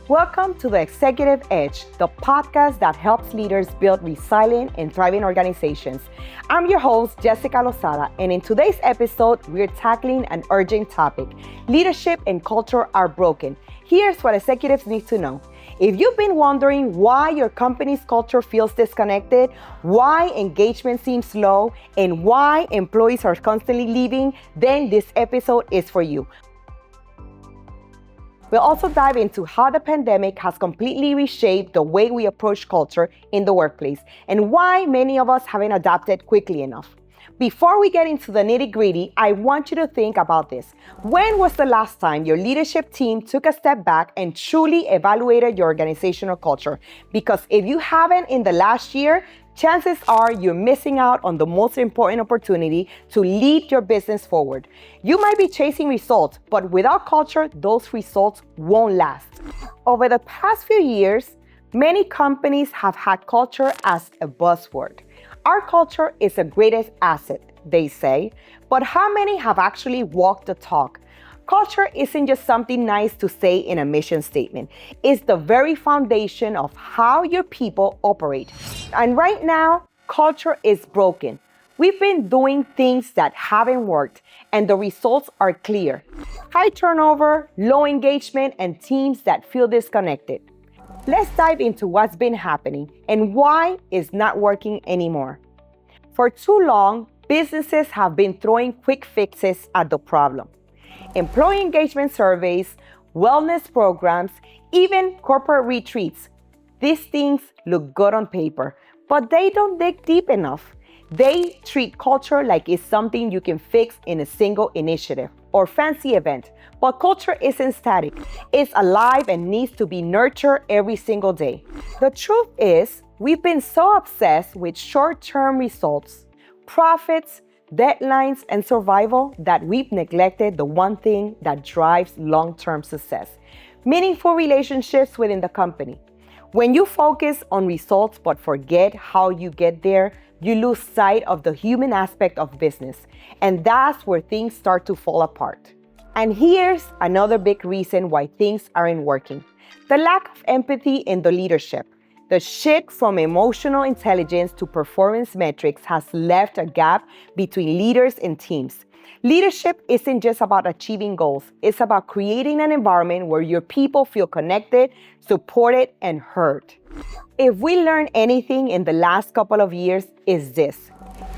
Welcome to the Executive Edge, the podcast that helps leaders build resilient and thriving organizations. I'm your host, Jessica Lozada, and in today's episode, we're tackling an urgent topic. Leadership and culture are broken. Here's what executives need to know. If you've been wondering why your company's culture feels disconnected, why engagement seems low, and why employees are constantly leaving, then this episode is for you. We'll also dive into how the pandemic has completely reshaped the way we approach culture in the workplace and why many of us haven't adapted quickly enough. Before we get into the nitty-gritty, I want you to think about this. When was the last time your leadership team took a step back and truly evaluated your organizational culture? Because if you haven't in the last year, chances are you're missing out on the most important opportunity to lead your business forward. You might be chasing results, but without culture, those results won't last. Over the past few years, many companies have had culture as a buzzword. Our culture is the greatest asset, they say, but how many have actually walked the talk? Culture isn't just something nice to say in a mission statement. It's the very foundation of how your people operate. And right now, culture is broken. We've been doing things that haven't worked, and the results are clear. High turnover, low engagement, and teams that feel disconnected. Let's dive into what's been happening and why it's not working anymore. For too long, businesses have been throwing quick fixes at the problem. Employee engagement surveys, wellness programs, even corporate retreats. These things look good on paper, but they don't dig deep enough. They treat culture like it's something you can fix in a single initiative or fancy event. But culture isn't static. It's alive and needs to be nurtured every single day. The truth is, we've been so obsessed with short-term results, profits, deadlines, and survival that we've neglected the one thing that drives long-term success: meaningful relationships within the company. When you focus on results but forget how you get there, you lose sight of the human aspect of business, and that's where things start to fall apart. And here's another big reason why things aren't working: the lack of empathy in the leadership. The shift from emotional intelligence to performance metrics has left a gap between leaders and teams. Leadership isn't just about achieving goals. It's about creating an environment where your people feel connected, supported, and heard. If we learned anything in the last couple of years, it's this: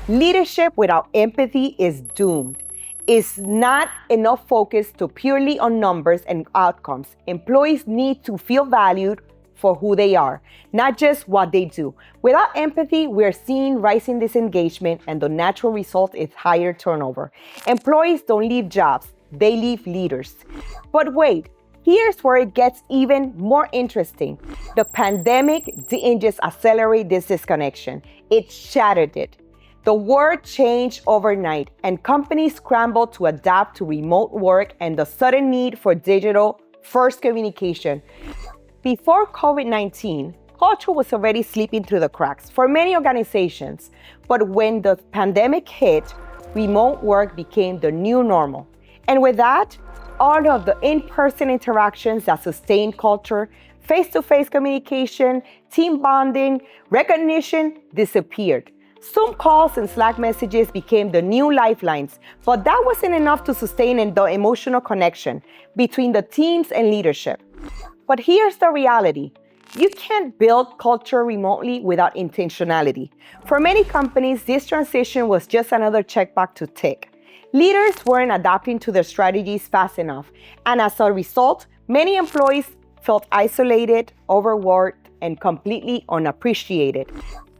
leadership without empathy is doomed. It's not enough focus to purely on numbers and outcomes. Employees need to feel valued for who they are, not just what they do. Without empathy, we're seeing rising disengagement, and the natural result is higher turnover. Employees don't leave jobs, they leave leaders. But wait, here's where it gets even more interesting. The pandemic didn't just accelerate this disconnection, it shattered it. The world changed overnight, and companies scrambled to adapt to remote work and the sudden need for digital-first communication. Before COVID-19, culture was already slipping through the cracks for many organizations. But when the pandemic hit, remote work became the new normal. And with that, all of the in-person interactions that sustain culture, face-to-face communication, team bonding, recognition disappeared. Zoom calls and Slack messages became the new lifelines, but that wasn't enough to sustain the emotional connection between the teams and leadership. But here's the reality: you can't build culture remotely without intentionality. For many companies, this transition was just another checkbox to tick. Leaders weren't adapting to their strategies fast enough, and as a result, many employees felt isolated, overworked, and completely unappreciated.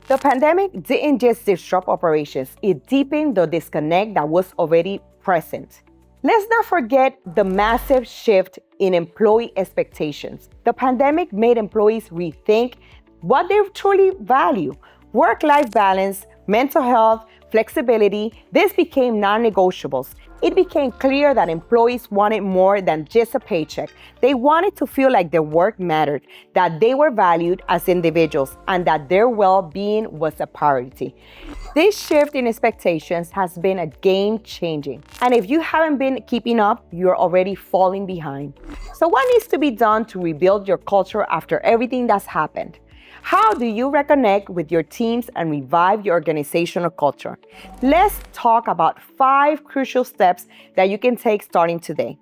The pandemic didn't just disrupt operations, it deepened the disconnect that was already present. Let's not forget the massive shift in employee expectations. The pandemic made employees rethink what they truly value: work-life balance, mental health, flexibility, this became non-negotiables. It became clear that employees wanted more than just a paycheck. They wanted to feel like their work mattered, that they were valued as individuals, and that their well-being was a priority. This shift in expectations has been a game-changing. And if you haven't been keeping up, you're already falling behind. So what needs to be done to rebuild your culture after everything that's happened? How do you reconnect with your teams and revive your organizational culture? Let's talk about 5 crucial steps that you can take starting today.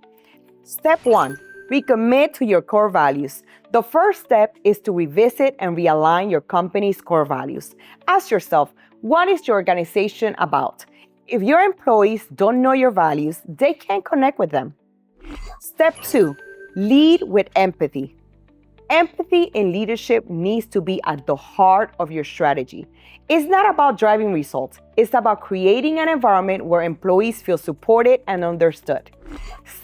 Step 1, recommit to your core values. The first step is to revisit and realign your company's core values. Ask yourself, what is your organization about? If your employees don't know your values, they can't connect with them. Step 2, lead with empathy. Empathy in leadership needs to be at the heart of your strategy. It's not about driving results. It's about creating an environment where employees feel supported and understood.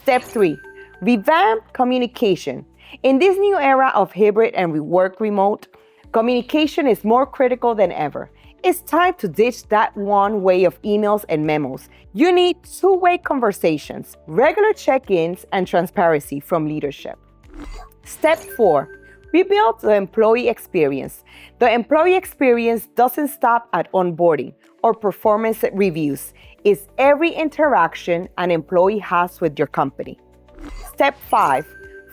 Step 3, revamp communication. In this new era of hybrid and work remote, communication is more critical than ever. It's time to ditch that one way of emails and memos. You need two-way conversations, regular check-ins, and transparency from leadership. Step 4, rebuild the employee experience. The employee experience doesn't stop at onboarding or performance reviews. It's every interaction an employee has with your company. Step 5,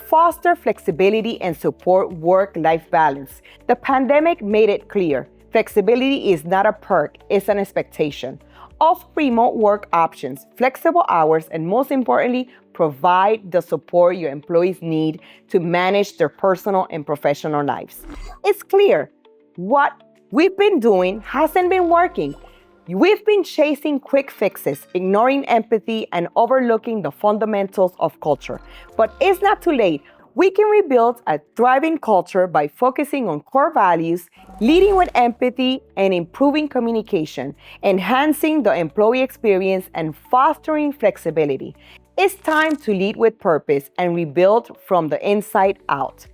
foster flexibility and support work-life balance. The pandemic made it clear. Flexibility is not a perk, it's an expectation. Offer remote work options, flexible hours, and most importantly, provide the support your employees need to manage their personal and professional lives. It's clear what we've been doing hasn't been working. We've been chasing quick fixes, ignoring empathy, and overlooking the fundamentals of culture. But it's not too late. We can rebuild a thriving culture by focusing on core values, leading with empathy, and improving communication, enhancing the employee experience, and fostering flexibility. It's time to lead with purpose and rebuild from the inside out.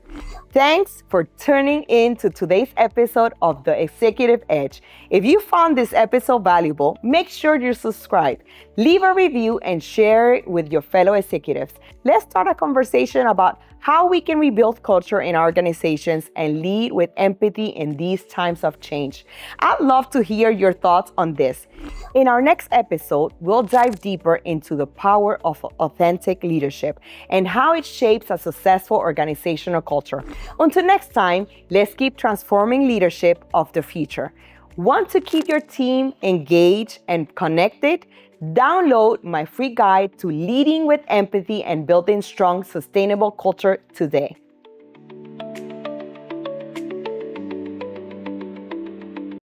Thanks for tuning in to today's episode of The Executive Edge. If you found this episode valuable, make sure you subscribe, leave a review, and share it with your fellow executives. Let's start a conversation about how we can rebuild culture in our organizations and lead with empathy in these times of change. I'd love to hear your thoughts on this. In our next episode, we'll dive deeper into the power of authentic leadership and how it shapes a successful organizational culture. Until next time, let's keep transforming leadership of the future. Want to keep your team engaged and connected? Download my free guide to leading with empathy and building strong, sustainable culture today.